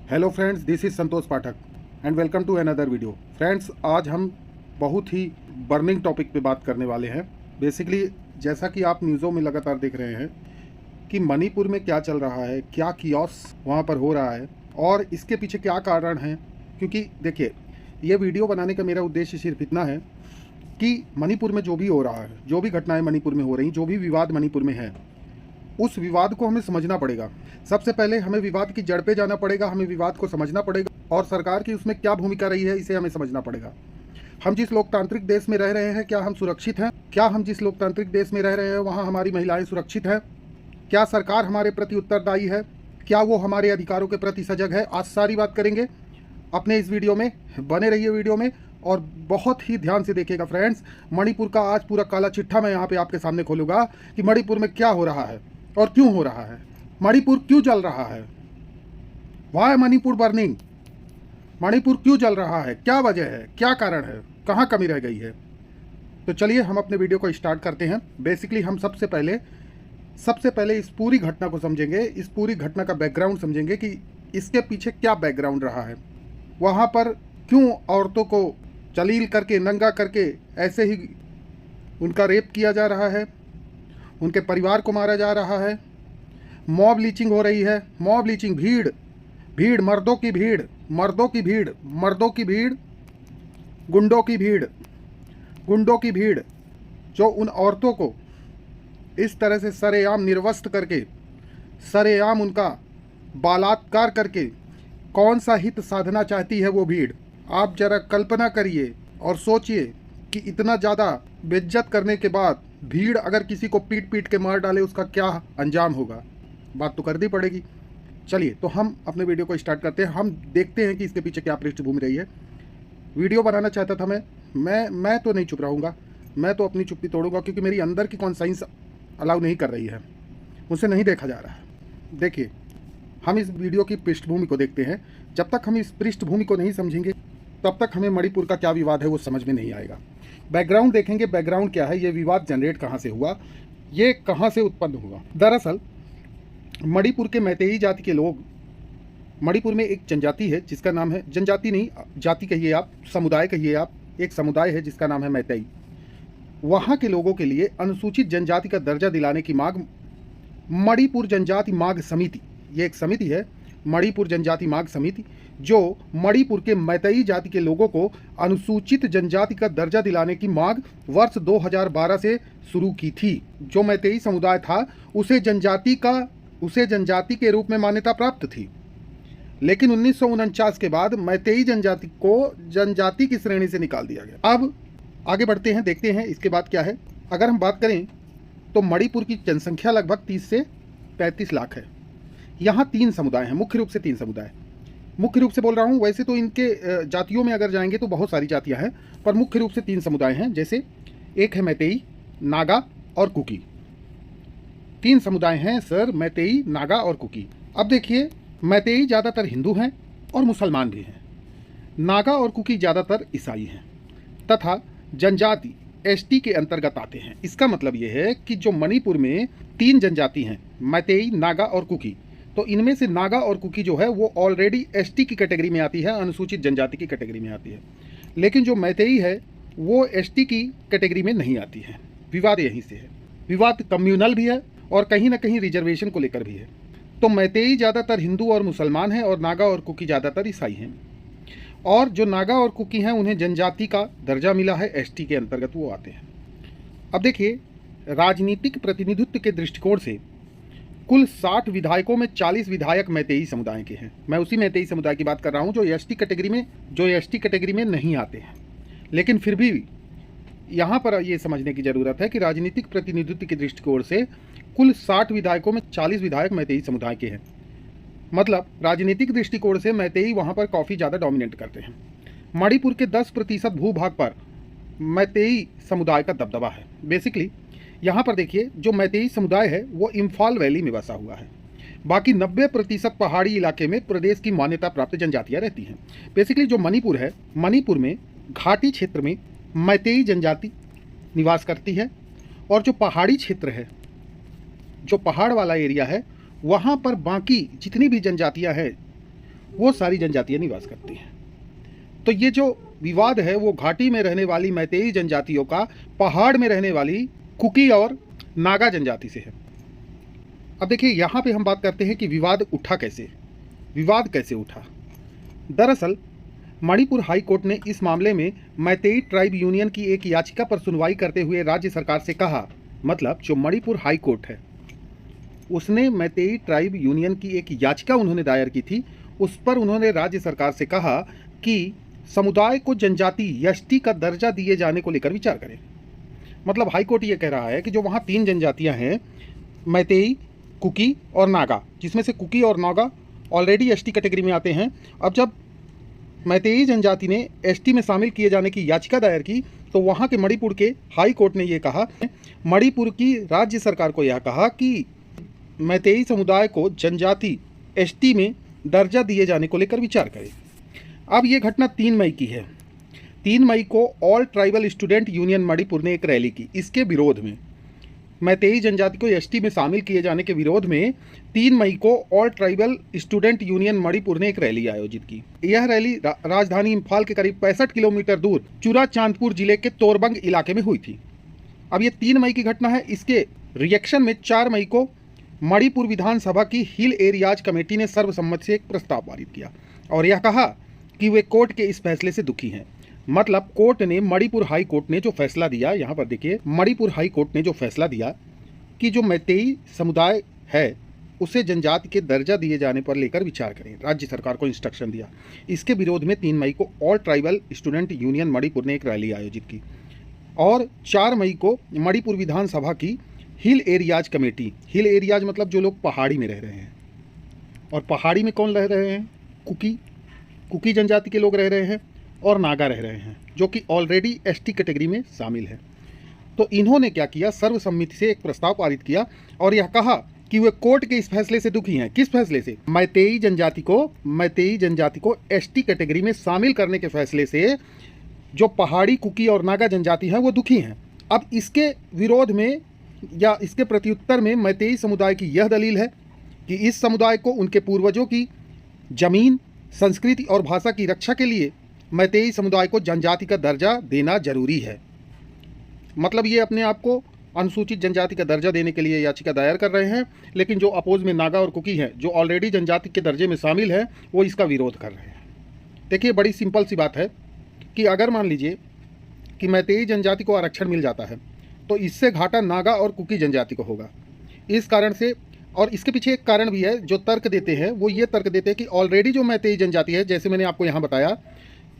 Hello friends, this is Santosh Pathak and welcome to another video. Friends, आज हम बहुत ही burning topic पे बात करने वाले हैं। बेसिकली जैसा कि आप न्यूज़ों में लगातार देख रहे हैं कि मणिपुर में क्या चल रहा है, क्या कियोस वहाँ पर हो रहा है और इसके पीछे क्या कारण है। क्योंकि देखिए, ये वीडियो बनाने का मेरा उद्देश्य सिर्फ इतना है कि मणिपुर में जो भी हो रहा है, जो भी घटनाएं मणिपुर में हो रही, जो भी विवाद मणिपुर में है, उस विवाद को हमें समझना पड़ेगा। सबसे पहले हमें विवाद की जड़ पे जाना पड़ेगा, हमें विवाद को समझना पड़ेगा और सरकार की उसमें क्या भूमिका रही है इसे हमें समझना पड़ेगा। हम जिस लोकतांत्रिक देश में रह रहे हैं, क्या हम सुरक्षित हैं? क्या हम जिस लोकतांत्रिक देश में रह रहे हैं वहाँ हमारी महिलाएं सुरक्षित हैं? क्या सरकार हमारे प्रति उत्तरदायी है? क्या वो हमारे अधिकारों के प्रति सजग है? आज सारी बात करेंगे अपने इस वीडियो में। बने रहिए वीडियो में और बहुत ही ध्यान से देखिएगा फ्रेंड्स। मणिपुर का आज पूरा काला चिट्ठा मैं यहाँ पे आपके सामने खोलूंगा कि मणिपुर में क्या हो रहा है और क्यों हो रहा है। मणिपुर क्यों जल रहा है? Y Manipur burning? मणिपुर क्यों जल रहा है? क्या वजह है? क्या कारण है? कहाँ कमी रह गई है? तो चलिए हम अपने वीडियो को स्टार्ट करते हैं। बेसिकली हम सबसे पहले इस पूरी घटना को समझेंगे, इस पूरी घटना का बैकग्राउंड समझेंगे कि इसके पीछे क्या बैकग्राउंड रहा है। वहाँ पर क्यों औरतों को जलील करके, नंगा करके ऐसे ही उनका रेप किया जा रहा है, उनके परिवार को मारा जा रहा है, मॉब लीचिंग हो रही है। मॉब लीचिंग, भीड़, मर्दों की भीड़, गुंडों की भीड़ जो उन औरतों को इस तरह से सरेआम निर्वस्त्र करके, सरेआम उनका बलात्कार करके कौन सा हित साधना चाहती है वो भीड़। आप जरा कल्पना करिए और सोचिए कि इतना ज़्यादा बेइज्जत करने के बाद भीड़ अगर किसी को पीट पीट के मार डाले, उसका क्या अंजाम होगा। बात तो करनी पड़ेगी। चलिए तो हम अपने वीडियो को स्टार्ट करते हैं। हम देखते हैं कि इसके पीछे क्या पृष्ठभूमि रही है। वीडियो बनाना चाहता था मैं तो नहीं चुप रहूँगा, मैं तो अपनी चुप्पी तोड़ूंगा क्योंकि मेरी अंदर की कॉन्साइंस अलाउ नहीं कर रही है, मुझसे नहीं देखा जा रहा है। देखिए, हम इस वीडियो की पृष्ठभूमि को देखते हैं। जब तक हम इस पृष्ठभूमि को नहीं समझेंगे तब तक हमें मणिपुर का क्या विवाद है वो समझ में नहीं आएगा। बैकग्राउंड देखेंगे, बैकग्राउंड क्या है, ये विवाद जनरेट कहाँ से हुआ, ये कहाँ से उत्पन्न हुआ। दरअसल मणिपुर के मैतेई जाति के लोग, मणिपुर में एक जनजाति है जिसका नाम है, जनजाति नहीं, जाति कहिए आप, समुदाय कहिए आप, एक समुदाय है जिसका नाम है मैतेई। वहाँ के लोगों के लिए अनुसूचित जनजाति का दर्जा दिलाने की मांग मणिपुर जनजाति मांग समिति, ये एक समिति है, मणिपुर जनजाति मांग समिति, जो मणिपुर के मैतेई जाति के लोगों को अनुसूचित जनजाति का दर्जा दिलाने की मांग वर्ष 2012 से शुरू की थी। जो मैतेई समुदाय था उसे जनजाति के रूप में मान्यता प्राप्त थी, लेकिन 1949 के बाद मैतेई जनजाति को जनजाति की श्रेणी से निकाल दिया गया। अब आगे बढ़ते हैं, देखते हैं इसके बाद क्या है। अगर हम बात करें तो मणिपुर की जनसंख्या लगभग 30 से 35 लाख है। यहाँ 3 समुदाय हैं, मुख्य रूप से 3 समुदाय। मुख्य रूप से बोल रहा हूँ, वैसे तो इनके जातियों में अगर जाएंगे तो बहुत सारी जातियाँ हैं, पर मुख्य रूप से 3 समुदाय हैं। जैसे एक है मैतेई, नागा और कुकी। 3 समुदाय हैं सर, मैतेई, नागा और कुकी। अब देखिए, मैतेई ज़्यादातर हिंदू हैं और मुसलमान भी हैं। नागा और कुकी ज़्यादातर ईसाई हैं तथा जनजाति एसटी के अंतर्गत आते हैं। इसका मतलब यह है कि जो मणिपुर में 3 जनजाति हैं, मैतेई, नागा और कुकी, तो इनमें से नागा और कुकी जो है वो ऑलरेडी एसटी की कैटेगरी में आती है, अनुसूचित जनजाति की कैटेगरी में आती है। लेकिन जो मैतेई है वो एसटी की कैटेगरी में नहीं आती है। विवाद यहीं से है। विवाद कम्युनल भी है और कहीं ना कहीं रिजर्वेशन को लेकर भी है। तो मैतेई ज़्यादातर हिंदू और मुसलमान हैं और नागा और कुकी ज़्यादातर ईसाई हैं। और जो नागा और कुकी हैं उन्हें जनजाति का दर्जा मिला है, एसटी के अंतर्गत वो आते हैं। अब देखिए, राजनीतिक प्रतिनिधित्व के दृष्टिकोण से कुल 60 विधायकों में 40 विधायक मैतेई समुदाय के हैं। मैं उसी मैतेई समुदाय की बात कर रहा हूं जो एसटी कैटेगरी में नहीं आते हैं। लेकिन फिर भी यहाँ पर ये समझने की ज़रूरत है कि राजनीतिक प्रतिनिधित्व के दृष्टिकोण से कुल 60 विधायकों में 40 विधायक मैतेई समुदाय के हैं। मतलब राजनीतिक दृष्टिकोण से मैतेई वहाँ पर काफ़ी ज़्यादा डोमिनेट करते हैं। मणिपुर के 10% भूभाग पर मैतेई समुदाय का दबदबा है। बेसिकली यहाँ पर देखिए, जो मैतेई समुदाय है वो इम्फाल वैली में बसा हुआ है। बाकी 90% पहाड़ी इलाके में प्रदेश की मान्यता प्राप्त जनजातियाँ रहती हैं। बेसिकली जो मणिपुर है, मणिपुर में घाटी क्षेत्र में मैतेई जनजाति निवास करती है और जो पहाड़ी क्षेत्र है, जो पहाड़ वाला एरिया है, वहाँ पर बाकी जितनी भी जनजातियाँ हैं वो सारी जनजातियाँ निवास करती हैं। तो ये जो विवाद है वो घाटी में रहने वाली मैतेई जनजातियों का पहाड़ में रहने वाली कुकी और नागा जनजाति से है। अब देखिए यहाँ पे हम बात करते हैं कि विवाद उठा कैसे। विवाद कैसे उठा? दरअसल मणिपुर हाई कोर्ट ने इस मामले में मैतेई ट्राइब यूनियन की एक याचिका पर सुनवाई करते हुए राज्य सरकार से कहा, मतलब जो मणिपुर हाई कोर्ट है उसने मैतेई ट्राइब यूनियन की एक याचिका उन्होंने दायर की थी, उस पर उन्होंने राज्य सरकार से कहा कि समुदाय को जनजाति एसटी का दर्जा दिए जाने को लेकर विचार करें। मतलब हाई कोर्ट ये कह रहा है कि जो वहाँ 3 जनजातियाँ हैं, मैतेई, कुकी और नागा, जिसमें से कुकी और नागा ऑलरेडी एसटी कैटेगरी में आते हैं। अब जब मैतेई जनजाति ने एसटी में शामिल किए जाने की याचिका दायर की तो वहाँ के मणिपुर के हाई कोर्ट ने ये कहा, मणिपुर की राज्य सरकार को यह कहा कि मैतेई समुदाय को जनजाति एसटी में दर्जा दिए जाने को लेकर विचार करें। अब ये घटना 3 मई की है। 3 मई को all tribal student union Manipur ने एक रैली की इसके विरोध में, मैतेई जनजाति को एसटी में शामिल किए जाने के विरोध में 3 मई को all tribal student union Manipur ने एक रैली आयोजित की। यह रैली राजधानी इम्फाल के करीब 65 किलोमीटर दूर चूरा चांदपुर जिले के तोरबंग इलाके में हुई थी। अब ये 3 मई की घटना है। इसके रिएक्शन में 4 मई को मणिपुर विधानसभा की हिल एरियाज कमेटी ने सर्वसम्मति से एक प्रस्ताव पारित किया और यह कहा कि वे कोर्ट के इस फैसले से दुखी हैं। मतलब कोर्ट ने, मणिपुर हाई कोर्ट ने जो फैसला दिया, यहाँ पर देखिए, मणिपुर हाई कोर्ट ने जो फैसला दिया कि जो मैतेई समुदाय है उसे जनजाति के दर्जा दिए जाने पर लेकर विचार करें, राज्य सरकार को इंस्ट्रक्शन दिया। इसके विरोध में 3 मई को all tribal student union Manipur ने एक रैली आयोजित की और 4 मई को मणिपुर विधानसभा की हिल एरियाज कमेटी, हिल एरियाज मतलब जो लोग पहाड़ी में रह रहे हैं, और पहाड़ी में कौन रह रहे हैं? कुकी जनजाति के लोग रह रहे हैं और नागा रह रहे हैं, जो कि ऑलरेडी एसटी कैटेगरी में शामिल है। तो इन्होंने क्या किया, सर्वसम्मति से एक प्रस्ताव पारित किया और यह कहा कि वे कोर्ट के इस फैसले से दुखी हैं। किस फैसले से? मैतेई जनजाति को एसटी कैटेगरी में शामिल करने के फैसले से जो पहाड़ी, कुकी और नागा जनजाति हैं वो दुखी हैं। अब इसके विरोध में या इसके प्रत्युत्तर में मैतेई समुदाय की यह दलील है कि इस समुदाय को उनके पूर्वजों की जमीन, संस्कृति और भाषा की रक्षा के लिए मैतेई समुदाय को जनजाति का दर्जा देना जरूरी है। मतलब ये अपने आप को अनुसूचित जनजाति का दर्जा देने के लिए याचिका दायर कर रहे हैं, लेकिन जो अपोज में नागा और कुकी हैं, जो ऑलरेडी जनजाति के दर्जे में शामिल हैं, वो इसका विरोध कर रहे हैं। देखिए, बड़ी सिंपल सी बात है कि अगर मान लीजिए कि मैतेई जनजाति को आरक्षण मिल जाता है तो इससे घाटा नागा और कुकी जनजाति को होगा। इस कारण से, और इसके पीछे एक कारण भी है जो तर्क देते हैं, वो ये तर्क देते हैं कि ऑलरेडी जो मैतेई जनजाति है, जैसे मैंने आपको यहाँ बताया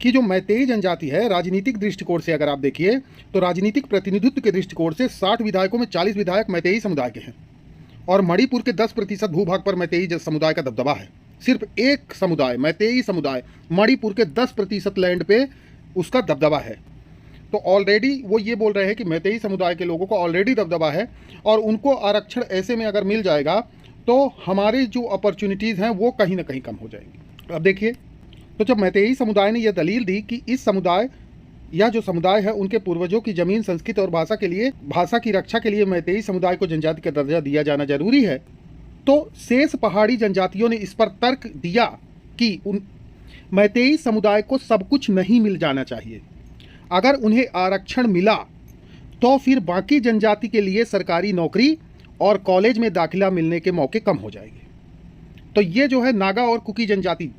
कि जो मैतेई जनजाति है, राजनीतिक दृष्टिकोण से अगर आप देखिए तो राजनीतिक प्रतिनिधित्व के दृष्टिकोण से 60 विधायकों में 40 विधायक मैतेई समुदाय के हैं और मणिपुर के 10% भूभाग पर मैतेई समुदाय का दबदबा है। सिर्फ एक समुदाय, मैतेई समुदाय, मणिपुर के 10% लैंड पे उसका दबदबा है। तो ऑलरेडी वो ये बोल रहे हैं कि मैतेई समुदाय के लोगों को ऑलरेडी दबदबा है और उनको आरक्षण ऐसे में अगर मिल जाएगा तो हमारे जो अपॉर्चुनिटीज़ हैं वो कहीं ना कहीं कम हो जाएंगी। अब देखिए, तो जब मैतेई समुदाय ने यह दलील दी कि इस समुदाय या जो समुदाय है उनके पूर्वजों की जमीन, संस्कृति और भाषा की रक्षा के लिए मैतेई समुदाय को जनजाति का दर्जा दिया जाना जरूरी है, तो शेष पहाड़ी जनजातियों ने इस पर तर्क दिया कि मैतेई समुदाय को सब कुछ नहीं मिल जाना चाहिए। अगर उन्हें आरक्षण मिला तो फिर बाकी जनजाति के लिए सरकारी नौकरी और कॉलेज में दाखिला मिलने के मौके कम हो जाएंगे। तो ये जो है नागा और कुकी जनजाति,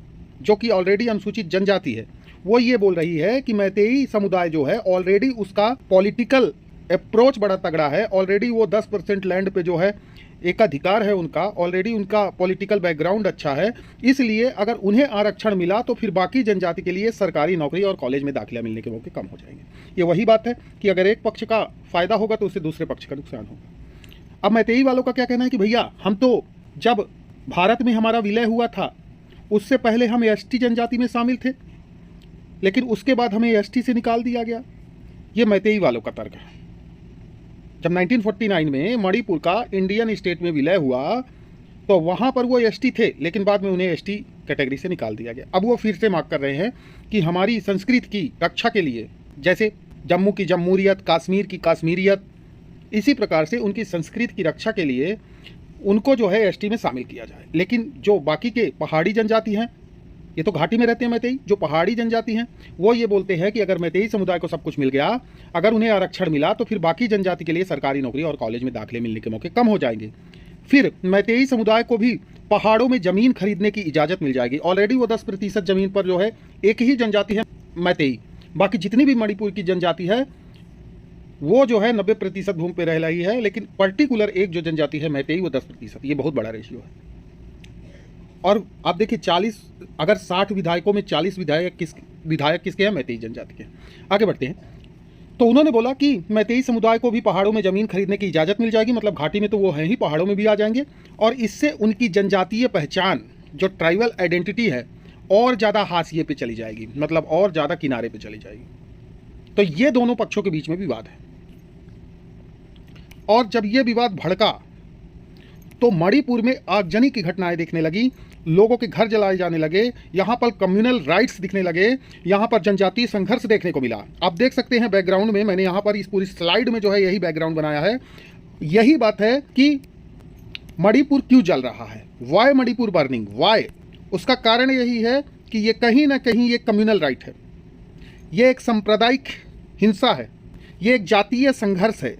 जो कि ऑलरेडी अनुसूचित जनजाति है, वो ये बोल रही है कि मैतेई समुदाय जो है ऑलरेडी उसका पॉलिटिकल अप्रोच बड़ा तगड़ा है। ऑलरेडी वो 10% लैंड पे जो है एक अधिकार है उनका, ऑलरेडी उनका पॉलिटिकल बैकग्राउंड अच्छा है, इसलिए अगर उन्हें आरक्षण मिला तो फिर बाकी जनजाति के लिए सरकारी नौकरी और कॉलेज में दाखिला मिलने के मौके कम हो जाएंगे। ये वही बात है कि अगर एक पक्ष का फ़ायदा होगा तो उससे दूसरे पक्ष का नुकसान होगा। अब मैतेई वालों का क्या कहना है कि भैया, हम तो जब भारत में हमारा विलय हुआ था उससे पहले हम एसटी जनजाति में शामिल थे, लेकिन उसके बाद हमें एसटी से निकाल दिया गया। ये मैतेई वालों का तर्क है। जब 1949 में मणिपुर का इंडियन स्टेट में विलय हुआ तो वहाँ पर वो एसटी थे, लेकिन बाद में उन्हें एसटी कैटेगरी से निकाल दिया गया। अब वो फिर से मांग कर रहे हैं कि हमारी संस्कृति की रक्षा के लिए, जैसे जम्मू की जमहूरियत, कश्मीर की कश्मीरियत, इसी प्रकार से उनकी संस्कृति की रक्षा के लिए उनको जो है एसटी में शामिल किया जाए। लेकिन जो बाकी के पहाड़ी जनजाति हैं ये तो घाटी में रहते हैं मैतेई। जो पहाड़ी जनजाति हैं वो ये बोलते हैं कि अगर मैतेई समुदाय को सब कुछ मिल गया, अगर उन्हें आरक्षण मिला, तो फिर बाकी जनजाति के लिए सरकारी नौकरी और कॉलेज में दाखिले मिलने के मौके कम हो जाएंगे। फिर मैतेई समुदाय को भी पहाड़ों में ज़मीन खरीदने की इजाज़त मिल जाएगी। ऑलरेडी वो 10% ज़मीन पर जो है एक ही जनजाति है मैतेई, बाकी जितनी भी मणिपुर की जनजाति है वो जो है 90% भूमि पे रह रही है, लेकिन पर्टिकुलर एक जो जनजाति है मैतेई वो 10%। ये बहुत बड़ा रेशियो है। और आप देखिए 40, अगर 60 विधायकों में 40 विधायक किसके हैं? मैतेई जनजाति के। आगे बढ़ते हैं। तो उन्होंने बोला कि मैतेई समुदाय को भी पहाड़ों में ज़मीन खरीदने की इजाज़त मिल जाएगी, मतलब घाटी में तो वो हैं ही, पहाड़ों में भी आ जाएंगे, और इससे उनकी जनजातीय पहचान जो ट्राइबल आइडेंटिटी है और ज़्यादा हाशिए पे चली जाएगी, मतलब और ज़्यादा किनारे पे चली जाएगी। तो ये दोनों पक्षों के बीच में विवाद है। और जब ये विवाद भड़का तो मणिपुर में आगजनी की घटनाएं दिखने लगी, लोगों के घर जलाए जाने लगे, यहाँ पर कम्युनल राइट्स दिखने लगे, यहाँ पर जनजातीय संघर्ष देखने को मिला। आप देख सकते हैं बैकग्राउंड में, मैंने यहाँ पर इस पूरी स्लाइड में जो है यही बैकग्राउंड बनाया है। यही बात है कि मणिपुर क्यों जल रहा है, वाई मणिपुर बर्निंग, वाई। उसका कारण यही है कि ये कहीं ना कहीं ये कम्युनल राइट है, ये एक सांप्रदायिक हिंसा है, ये एक जातीय संघर्ष है।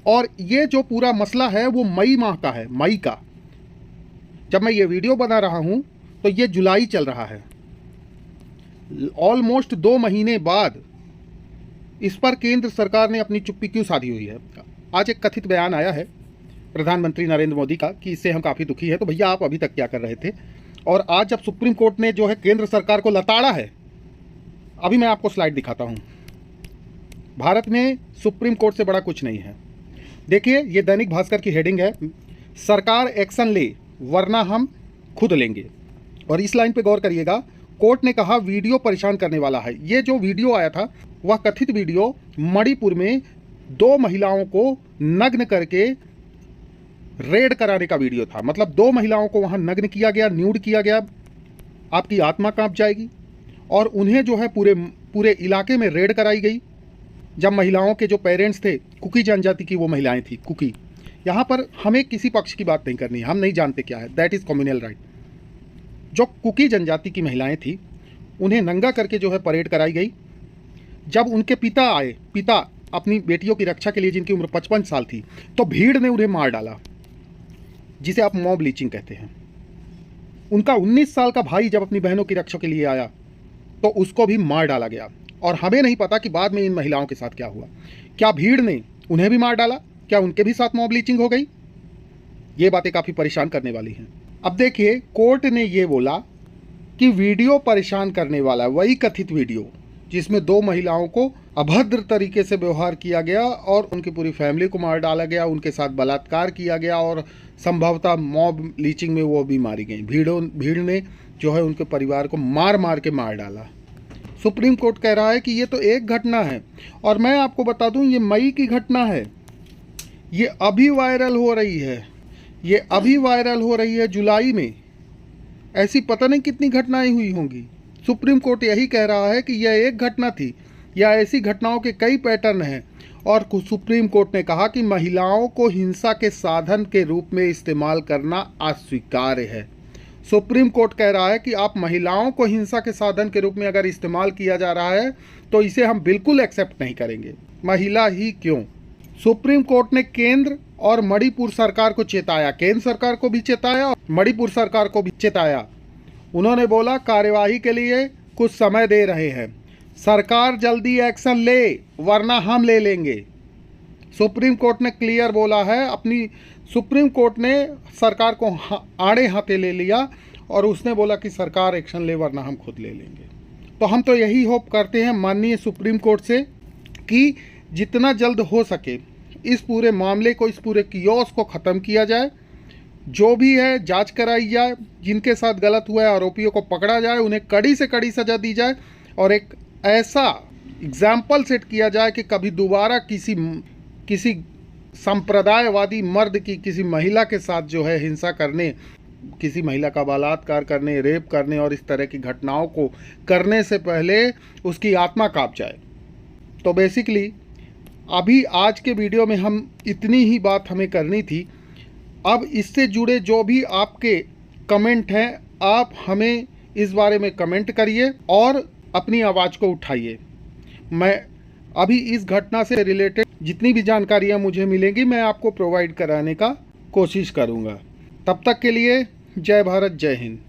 और ये जो पूरा मसला है वो मई माह का है, मई का। जब मैं ये वीडियो बना रहा हूँ तो ये जुलाई चल रहा है। ऑलमोस्ट 2 महीने बाद इस पर केंद्र सरकार ने अपनी चुप्पी क्यों साधी हुई है। आज एक कथित बयान आया है प्रधानमंत्री नरेंद्र मोदी का कि इससे हम काफ़ी दुखी हैं। तो भैया आप अभी तक क्या कर रहे थे? और आज जब सुप्रीम कोर्ट ने जो है केंद्र सरकार को लताड़ा है, अभी मैं आपको स्लाइड दिखाता हूँ। भारत में सुप्रीम कोर्ट से बड़ा कुछ नहीं है। देखिए, ये दैनिक भास्कर की हेडिंग है, सरकार एक्शन ले वरना हम खुद लेंगे। और इस लाइन पे गौर करिएगा, कोर्ट ने कहा वीडियो परेशान करने वाला है। ये जो वीडियो आया था वह कथित वीडियो मणिपुर में 2 महिलाओं को नग्न करके रेड कराने का वीडियो था। मतलब 2 महिलाओं को वहाँ नग्न किया गया, न्यूड किया गया। आपकी आत्मा कांप जाएगी। और उन्हें जो है पूरे इलाके में रेड कराई गई। जब महिलाओं के जो पेरेंट्स थे, कुकी जनजाति की वो महिलाएं थी, कुकी। यहाँ पर हमें किसी पक्ष की बात नहीं करनी है, हम नहीं जानते क्या है, दैट इज़ कम्युनल राइट। जो कुकी जनजाति की महिलाएं थी उन्हें नंगा करके जो है परेड कराई गई। जब उनके पिता आए, पिता अपनी बेटियों की रक्षा के लिए, जिनकी उम्र 55 साल थी, तो भीड़ ने उन्हें मार डाला, जिसे आप मॉब लीचिंग कहते हैं। उनका 19 साल का भाई जब अपनी बहनों की रक्षा के लिए आया तो उसको भी मार डाला गया। और हमें नहीं पता कि बाद में इन महिलाओं के साथ क्या हुआ। क्या भीड़ ने उन्हें भी मार डाला? क्या उनके भी साथ मॉब लीचिंग हो गई? ये बातें काफ़ी परेशान करने वाली हैं। अब देखिए, कोर्ट ने ये बोला कि वीडियो परेशान करने वाला, वही कथित वीडियो जिसमें 2 महिलाओं को अभद्र तरीके से व्यवहार किया गया और उनकी पूरी फैमिली को मार डाला गया, उनके साथ बलात्कार किया गया और संभवतः मॉब लीचिंग में वो भी मारी गई। भीड़ ने जो है उनके परिवार को मार के मार डाला। सुप्रीम कोर्ट कह रहा है कि ये तो एक घटना है। और मैं आपको बता दूं, ये मई की घटना है, ये अभी वायरल हो रही है, ये अभी वायरल हो रही है जुलाई में। ऐसी पता नहीं कितनी घटनाएं हुई होंगी। सुप्रीम कोर्ट यही कह रहा है कि यह एक घटना थी या ऐसी घटनाओं के कई पैटर्न हैं। और सुप्रीम कोर्ट ने कहा कि महिलाओं को हिंसा के साधन के रूप में इस्तेमाल करना अस्वीकार्य है। सुप्रीम कोर्ट कह रहा है कि आप महिलाओं को हिंसा के साधन के रूप में अगर इस्तेमाल किया जा रहा है तो इसे हम बिल्कुल एक्सेप्ट नहीं करेंगे। महिला ही क्यों। सुप्रीम कोर्ट ने केंद्र और मणिपुर सरकार को चेताया, केंद्र सरकार को भी चेताया और मणिपुर सरकार को भी चेताया। उन्होंने बोला कार्यवाही के लिए कुछ समय दे रहे हैं, सरकार जल्दी एक्शन ले वरना हम ले लेंगे। सुप्रीम कोर्ट ने क्लियर बोला है। अपनी सुप्रीम कोर्ट ने सरकार को आड़े हाथे ले लिया और उसने बोला कि सरकार एक्शन ले वरना हम खुद ले लेंगे। तो हम तो यही होप करते हैं माननीय सुप्रीम कोर्ट से कि जितना जल्द हो सके इस पूरे मामले को, इस पूरे कियोस को ख़त्म किया जाए। जो भी है जांच कराई जाए, जिनके साथ गलत हुआ है आरोपियों को पकड़ा जाए, उन्हें कड़ी से कड़ी सज़ा दी जाए और एक ऐसा एग्जाम्पल सेट किया जाए कि कभी दोबारा किसी संप्रदायवादी मर्द की किसी महिला के साथ जो है हिंसा करने, किसी महिला का बलात्कार करने, रेप करने और इस तरह की घटनाओं को करने से पहले उसकी आत्मा कांप जाए। तो बेसिकली अभी आज के वीडियो में हम इतनी ही बात हमें करनी थी। अब इससे जुड़े जो भी आपके कमेंट हैं आप हमें इस बारे में कमेंट करिए और अपनी आवाज़ को उठाइए। मैं अभी इस घटना से रिलेटेड जितनी भी जानकारियाँ मुझे मिलेंगी मैं आपको प्रोवाइड कराने का कोशिश करूँगा। तब तक के लिए जय भारत, जय हिंद।